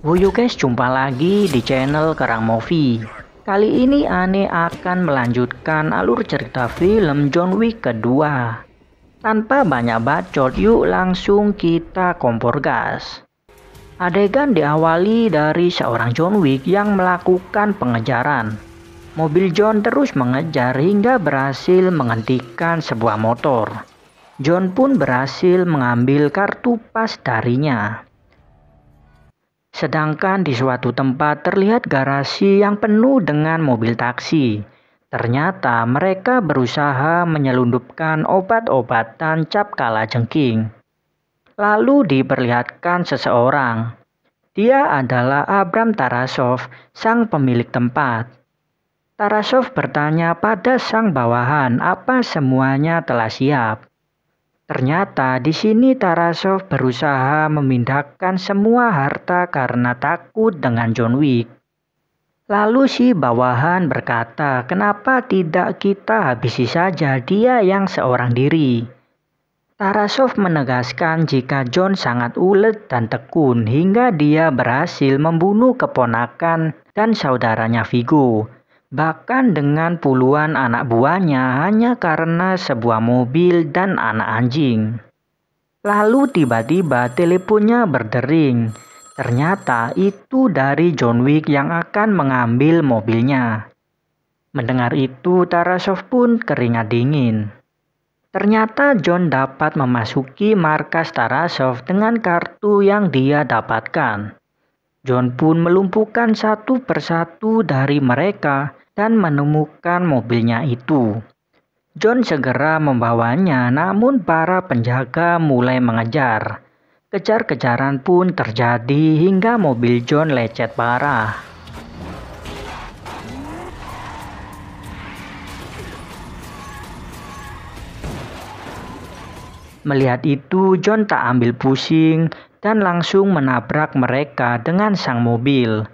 Wuyu guys, jumpa lagi di channel Kerang Movie. Kali ini Ane akan melanjutkan alur cerita film John Wick kedua. Tanpa banyak bacot, yuk langsung kita kompor gas. Adegan diawali dari seorang John Wick yang melakukan pengejaran. Mobil John terus mengejar hingga berhasil menghentikan sebuah motor. John pun berhasil mengambil kartu pas darinya. Sedangkan di suatu tempat terlihat garasi yang penuh dengan mobil taksi. Ternyata mereka berusaha menyelundupkan obat-obatan cap kalajengking. Lalu diperlihatkan seseorang. Dia adalah Abram Tarasov, sang pemilik tempat. Tarasov bertanya pada sang bawahan apa semuanya telah siap. Ternyata di sini Tarasov berusaha memindahkan semua harta karena takut dengan John Wick. Lalu si bawahan berkata, kenapa tidak kita habisi saja dia yang seorang diri. Tarasov menegaskan jika John sangat ulet dan tekun hingga dia berhasil membunuh keponakan dan saudaranya Viggo. Bahkan dengan puluhan anak buahnya hanya karena sebuah mobil dan anak anjing. Lalu tiba-tiba teleponnya berdering. Ternyata itu dari John Wick yang akan mengambil mobilnya. Mendengar itu Tarasov pun keringat dingin. Ternyata John dapat memasuki markas Tarasov dengan kartu yang dia dapatkan. John pun melumpuhkan satu persatu dari mereka dan menemukan mobilnya itu. John segera membawanya, namun para penjaga mulai mengejar. Kejar-kejaran pun terjadi hingga mobil John lecet parah. Melihat itu, John tak ambil pusing dan langsung menabrak mereka dengan sang mobil.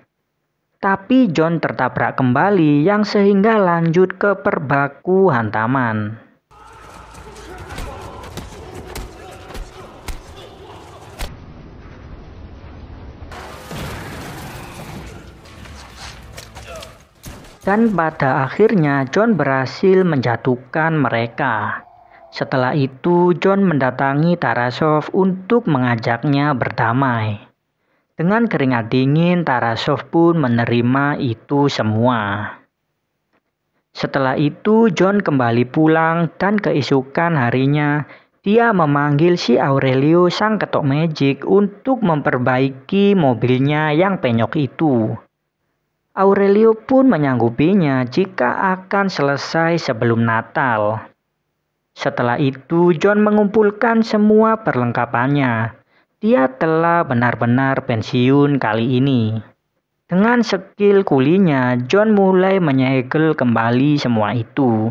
Tapi John tertabrak kembali yang sehingga lanjut ke perbaku hantaman. Dan pada akhirnya John berhasil menjatuhkan mereka. Setelah itu John mendatangi Tarasov untuk mengajaknya berdamai. Dengan keringat dingin, Tarasov pun menerima itu semua. Setelah itu, John kembali pulang dan keesokan harinya, dia memanggil si Aurelio sang ketok magic untuk memperbaiki mobilnya yang penyok itu. Aurelio pun menyanggupinya jika akan selesai sebelum Natal. Setelah itu, John mengumpulkan semua perlengkapannya. Dia telah benar-benar pensiun kali ini. Dengan skill kulinya, John mulai menyegel kembali semua itu.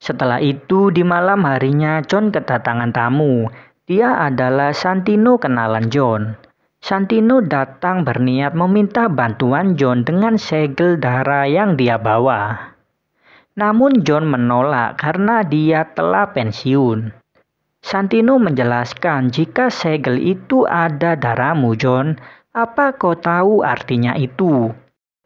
Setelah itu, di malam harinya John kedatangan tamu. Dia adalah Santino kenalan John. Santino datang berniat meminta bantuan John dengan segel darah yang dia bawa. Namun John menolak karena dia telah pensiun. Santino menjelaskan jika segel itu ada darahmu John, apa kau tahu artinya itu?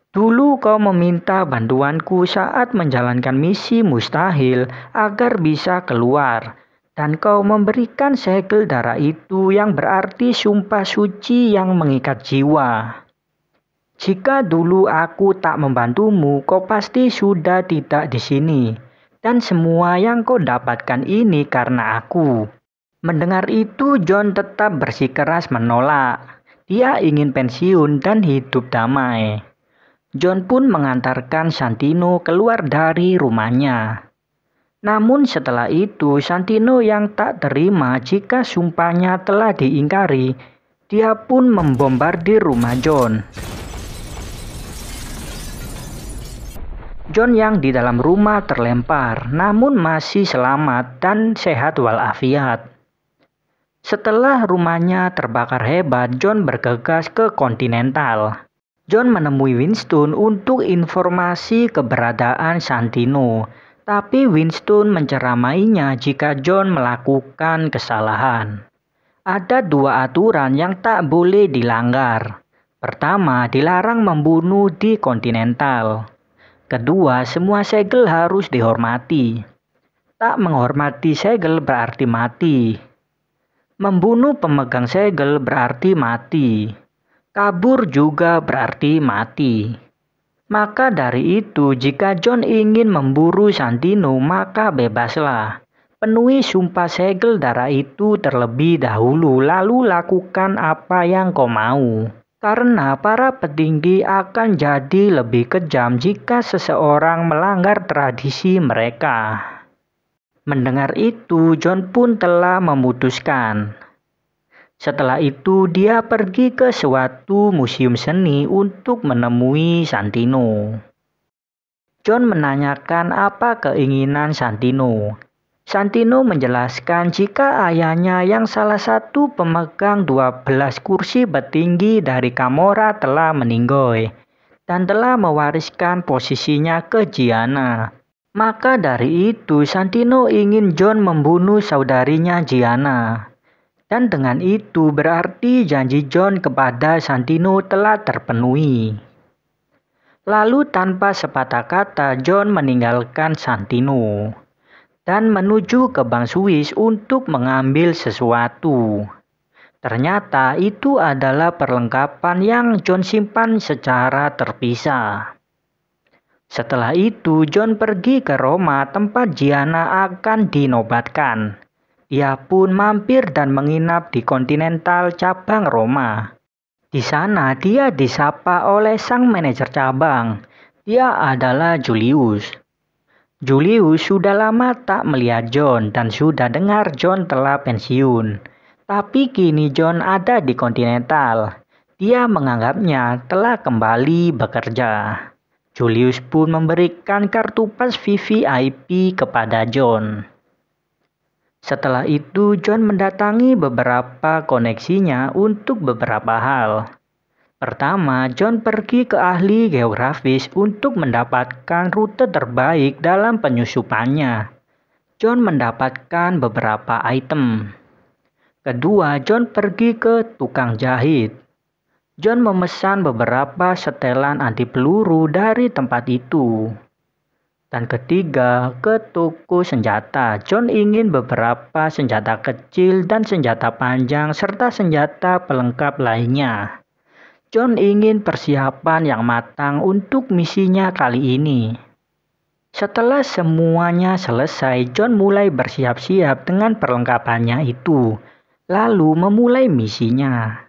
Dulu kau meminta bantuanku saat menjalankan misi mustahil agar bisa keluar. Dan kau memberikan segel darah itu yang berarti sumpah suci yang mengikat jiwa. Jika dulu aku tak membantumu, kau pasti sudah tidak di sini. Dan semua yang kau dapatkan ini karena aku. Mendengar itu, John tetap bersikeras menolak. Dia ingin pensiun dan hidup damai. John pun mengantarkan Santino keluar dari rumahnya. Namun setelah itu, Santino yang tak terima jika sumpahnya telah diingkari, dia pun membombardir rumah John. John yang di dalam rumah terlempar, namun masih selamat dan sehat walafiat. Setelah rumahnya terbakar hebat, John bergegas ke Continental. John menemui Winston untuk informasi keberadaan Santino, tapi Winston menceramainya jika John melakukan kesalahan. Ada dua aturan yang tak boleh dilanggar. Pertama, dilarang membunuh di Continental. Kedua, semua segel harus dihormati. Tak menghormati segel berarti mati. Membunuh pemegang segel berarti mati. Kabur juga berarti mati. Maka dari itu, jika John ingin memburu Santino, maka bebaslah. Penuhi sumpah segel darah itu terlebih dahulu, lalu lakukan apa yang kau mau. Karena para petinggi akan jadi lebih kejam jika seseorang melanggar tradisi mereka. Mendengar itu, John pun telah memutuskan. Setelah itu, dia pergi ke suatu museum seni untuk menemui Santino. John menanyakan apa keinginan Santino. Santino menjelaskan jika ayahnya yang salah satu pemegang 12 kursi petinggi dari Camorra telah meninggal dan telah mewariskan posisinya ke Gianna. Maka dari itu Santino ingin John membunuh saudarinya Gianna. Dan dengan itu berarti janji John kepada Santino telah terpenuhi. Lalu tanpa sepatah kata John meninggalkan Santino dan menuju ke Bank Swiss untuk mengambil sesuatu. Ternyata itu adalah perlengkapan yang John simpan secara terpisah. Setelah itu John pergi ke Roma tempat Gianna akan dinobatkan. Dia pun mampir dan menginap di Continental cabang Roma. Di sana dia disapa oleh sang manajer cabang. Dia adalah Julius. Julius sudah lama tak melihat John dan sudah dengar John telah pensiun. Tapi kini John ada di Continental. Dia menganggapnya telah kembali bekerja. Julius pun memberikan kartu pas VVIP kepada John. Setelah itu John mendatangi beberapa koneksinya untuk beberapa hal. Pertama, John pergi ke ahli geografis untuk mendapatkan rute terbaik dalam penyusupannya. John mendapatkan beberapa item. Kedua, John pergi ke tukang jahit. John memesan beberapa setelan anti peluru dari tempat itu. Dan ketiga, ke toko senjata. John ingin beberapa senjata kecil dan senjata panjang serta senjata pelengkap lainnya. John ingin persiapan yang matang untuk misinya kali ini. Setelah semuanya selesai, John mulai bersiap-siap dengan perlengkapannya itu, lalu memulai misinya.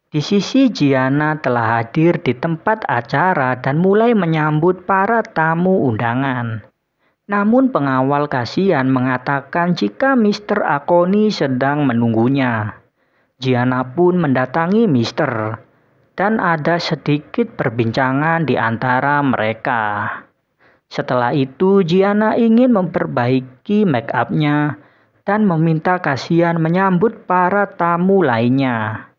Di sisi Gianna telah hadir di tempat acara dan mulai menyambut para tamu undangan. Namun pengawal kasihan mengatakan jika Mr. Acconi sedang menunggunya. Gianna pun mendatangi Mr. Dan ada sedikit perbincangan di antara mereka. Setelah itu Gianna ingin memperbaiki make up-nya dan meminta kasihan menyambut para tamu lainnya.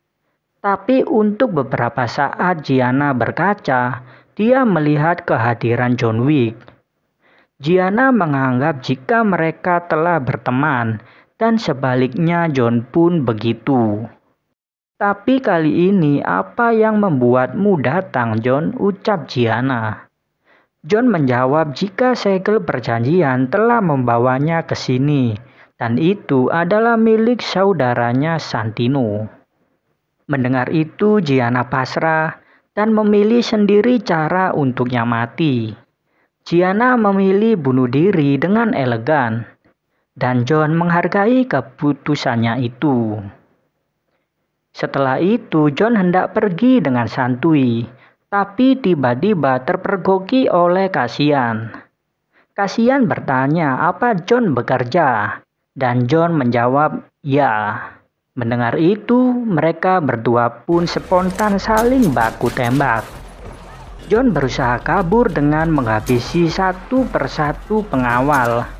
Tapi untuk beberapa saat Gianna berkaca, dia melihat kehadiran John Wick. Gianna menganggap jika mereka telah berteman dan sebaliknya John pun begitu. Tapi kali ini apa yang membuatmu datang, John? Ucap Gianna. John menjawab jika segel perjanjian telah membawanya ke sini dan itu adalah milik saudaranya Santino. Mendengar itu Gianna pasrah dan memilih sendiri cara untuknya mati. Gianna memilih bunuh diri dengan elegan dan John menghargai keputusannya itu. Setelah itu John hendak pergi dengan santuy, tapi tiba-tiba terpergoki oleh Kasian. Kasian bertanya apa John bekerja, dan John menjawab ya. Mendengar itu, mereka berdua pun spontan saling baku tembak. John berusaha kabur dengan menghabisi satu persatu pengawal.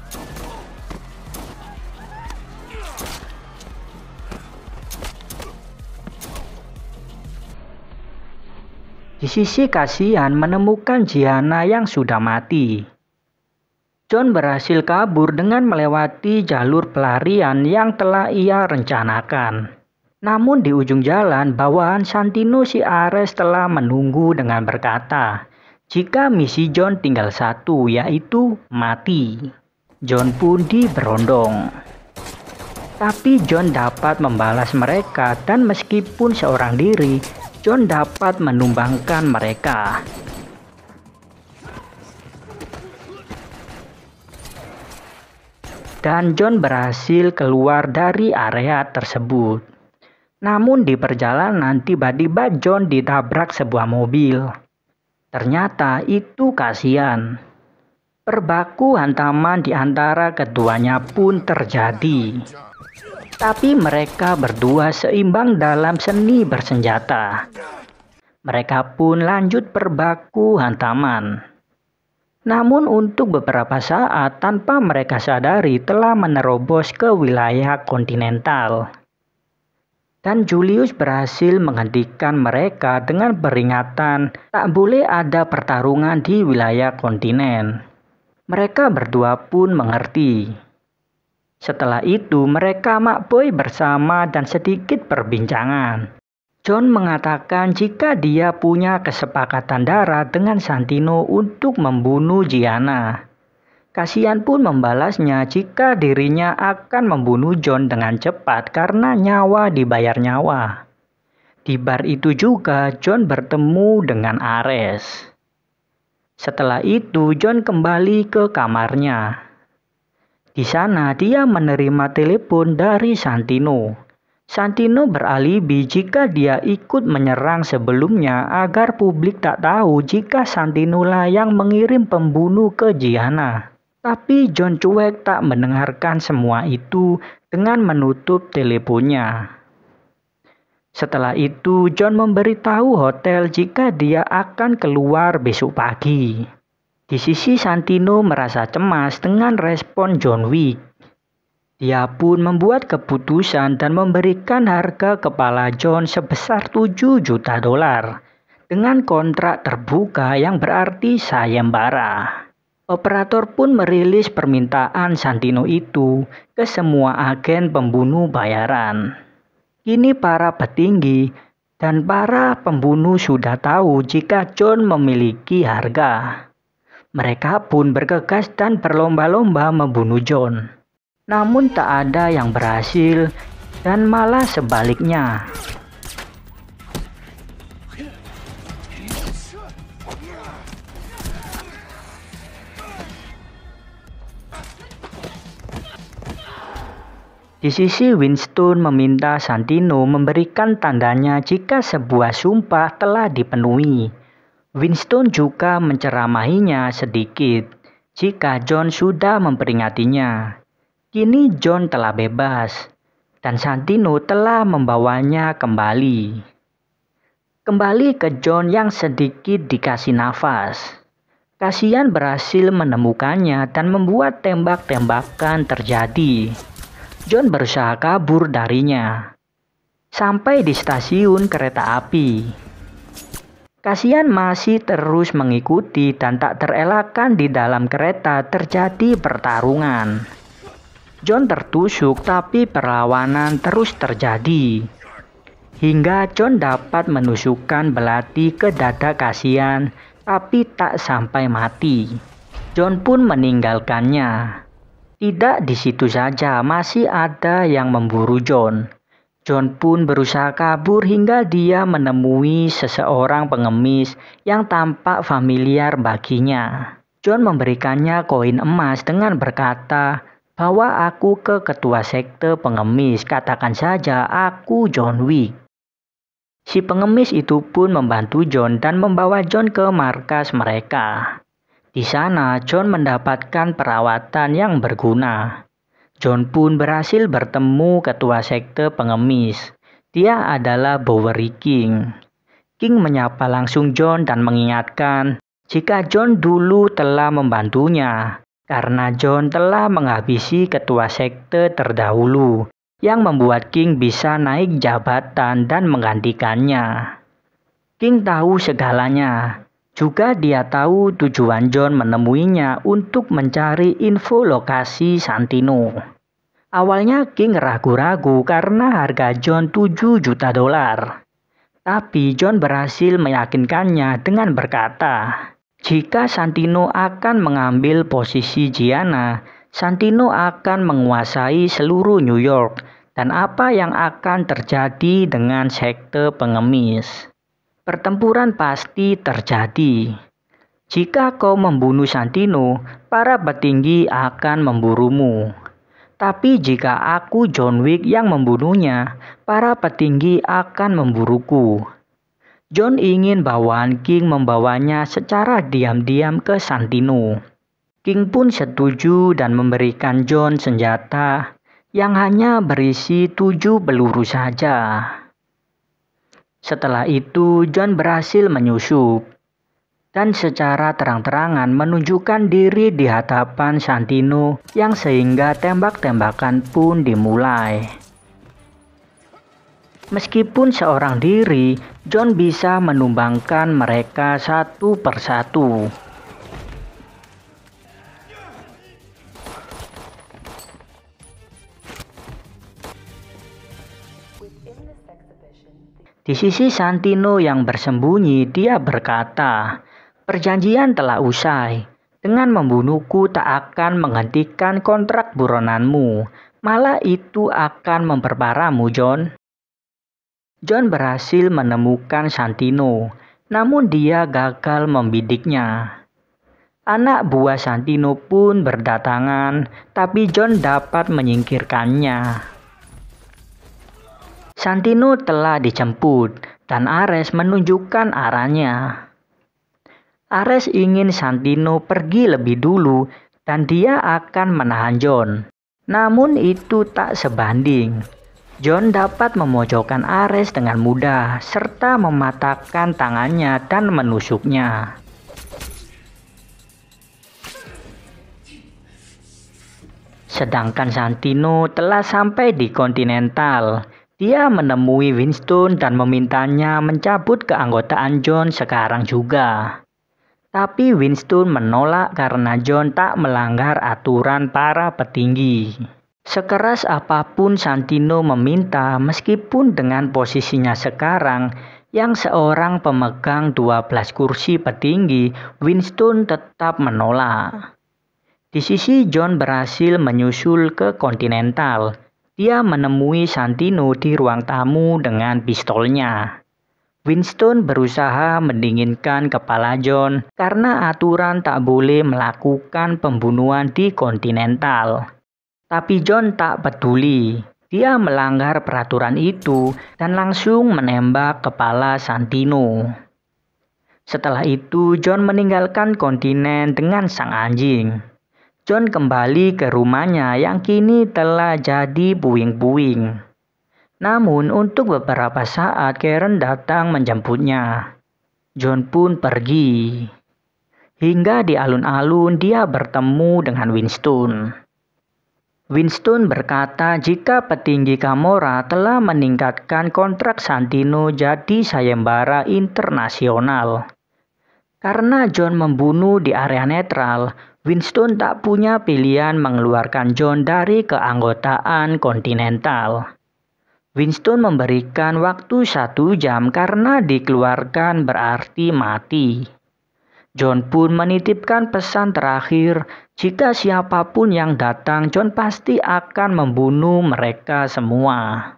Di sisi Kasian menemukan Gianna yang sudah mati. John berhasil kabur dengan melewati jalur pelarian yang telah ia rencanakan. Namun di ujung jalan, bawahan Santino si Ares telah menunggu dengan berkata, jika misi John tinggal satu, yaitu mati. John pun diberondong. Tapi John dapat membalas mereka, dan meskipun seorang diri, John dapat menumbangkan mereka. Dan John berhasil keluar dari area tersebut. Namun di perjalanan tiba-tiba John ditabrak sebuah mobil. Ternyata itu Cassian. Berbaku hantaman di antara keduanya pun terjadi. Tapi mereka berdua seimbang dalam seni bersenjata. Mereka pun lanjut berbaku hantaman. Namun untuk beberapa saat tanpa mereka sadari telah menerobos ke wilayah kontinental. Dan Julius berhasil menghentikan mereka dengan peringatan tak boleh ada pertarungan di wilayah kontinen. Mereka berdua pun mengerti. Setelah itu mereka makboi bersama dan sedikit perbincangan. John mengatakan jika dia punya kesepakatan darat dengan Santino untuk membunuh Gianna. Cassian pun membalasnya jika dirinya akan membunuh John dengan cepat karena nyawa dibayar nyawa. Di bar itu juga John bertemu dengan Ares. Setelah itu John kembali ke kamarnya. Di sana dia menerima telepon dari Santino. Santino beralibi jika dia ikut menyerang sebelumnya agar publik tak tahu jika Santino lah yang mengirim pembunuh ke Gianna. Tapi John cuek tak mendengarkan semua itu dengan menutup teleponnya. Setelah itu John memberitahu hotel jika dia akan keluar besok pagi. Di sisi Santino merasa cemas dengan respon John Wick. Dia pun membuat keputusan dan memberikan harga kepala John sebesar $7 juta dengan kontrak terbuka yang berarti sayembara. Operator pun merilis permintaan Santino itu ke semua agen pembunuh bayaran. Kini para petinggi dan para pembunuh sudah tahu jika John memiliki harga. Mereka pun bergegas dan berlomba-lomba membunuh John. Namun tak ada yang berhasil dan malah sebaliknya. Di sisi Winston meminta Santino memberikan tandanya jika sebuah sumpah telah dipenuhi. Winston juga menceramahinya sedikit jika John sudah memperingatinya. Kini John telah bebas dan Santino telah membawanya kembali. Kembali ke John yang sedikit dikasih nafas. Cassian berhasil menemukannya dan membuat tembak-tembakan terjadi. John berusaha kabur darinya. Sampai di stasiun kereta api. Cassian masih terus mengikuti dan tak terelakkan di dalam kereta terjadi pertarungan. John tertusuk tapi perlawanan terus terjadi. Hingga John dapat menusukkan belati ke dada Cassian tapi tak sampai mati. John pun meninggalkannya. Tidak di situ saja, masih ada yang memburu John. John pun berusaha kabur hingga dia menemui seseorang pengemis yang tampak familiar baginya. John memberikannya koin emas dengan berkata, "Bawa aku ke ketua sekte pengemis, katakan saja aku John Wick." Si pengemis itu pun membantu John dan membawa John ke markas mereka. Di sana John mendapatkan perawatan yang berguna. John pun berhasil bertemu ketua sekte pengemis. Dia adalah Bowery King. King menyapa langsung John dan mengingatkan jika John dulu telah membantunya karena John telah menghabisi ketua sekte terdahulu yang membuat King bisa naik jabatan dan menggantikannya. King tahu segalanya. Juga dia tahu tujuan John menemuinya untuk mencari info lokasi Santino. Awalnya King ragu-ragu karena harga John 7 juta dolar. Tapi John berhasil meyakinkannya dengan berkata, jika Santino akan mengambil posisi Gianna, Santino akan menguasai seluruh New York dan apa yang akan terjadi dengan sekte pengemis. Pertempuran pasti terjadi. Jika kau membunuh Santino, para petinggi akan memburumu. Tapi jika aku John Wick yang membunuhnya, para petinggi akan memburuku. John ingin bawahan King membawanya secara diam-diam ke Santino. King pun setuju dan memberikan John senjata yang hanya berisi 7 peluru saja. Setelah itu John berhasil menyusup dan secara terang-terangan menunjukkan diri di hadapan Santino yang sehingga tembak-tembakan pun dimulai. Meskipun seorang diri, John bisa menumbangkan mereka satu persatu. Di sisi Santino yang bersembunyi, dia berkata, perjanjian telah usai. Dengan membunuhku tak akan menghentikan kontrak buronanmu. Malah itu akan memperparahmu, John. John berhasil menemukan Santino, namun dia gagal membidiknya. Anak buah Santino pun berdatangan, tapi John dapat menyingkirkannya. Santino telah dijemput, dan Ares menunjukkan arahnya. Ares ingin Santino pergi lebih dulu dan dia akan menahan John. Namun itu tak sebanding. John dapat memojokkan Ares dengan mudah serta mematahkan tangannya dan menusuknya. Sedangkan Santino telah sampai di Continental. Dia menemui Winston dan memintanya mencabut keanggotaan John sekarang juga. Tapi Winston menolak karena John tak melanggar aturan para petinggi. Sekeras apapun Santino meminta, meskipun dengan posisinya sekarang yang seorang pemegang 12 kursi petinggi, Winston tetap menolak. Di sisi John berhasil menyusul ke Continental. Dia menemui Santino di ruang tamu dengan pistolnya. Winston berusaha mendinginkan kepala John karena aturan tak boleh melakukan pembunuhan di Continental. Tapi John tak peduli. Dia melanggar peraturan itu dan langsung menembak kepala Santino. Setelah itu John meninggalkan kontinen dengan sang anjing. John kembali ke rumahnya yang kini telah jadi puing-puing. Namun untuk beberapa saat Karen datang menjemputnya. John pun pergi. Hingga di alun-alun dia bertemu dengan Winston. Winston berkata jika petinggi Camorra telah meningkatkan kontrak Santino jadi sayembara internasional. Karena John membunuh di area netral, Winston tak punya pilihan mengeluarkan John dari keanggotaan Continental. Winston memberikan waktu 1 jam karena dikeluarkan berarti mati. John pun menitipkan pesan terakhir, jika siapapun yang datang John pasti akan membunuh mereka semua.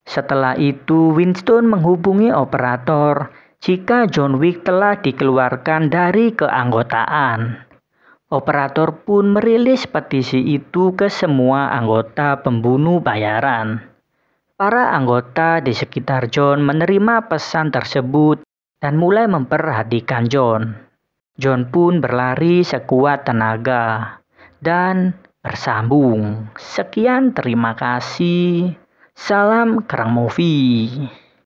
Setelah itu Winston menghubungi operator jika John Wick telah dikeluarkan dari keanggotaan. Operator pun merilis petisi itu ke semua anggota pembunuh bayaran. Para anggota di sekitar John menerima pesan tersebut dan mulai memperhatikan John. John pun berlari sekuat tenaga dan bersambung. Sekian, terima kasih. Salam Kerang Movie.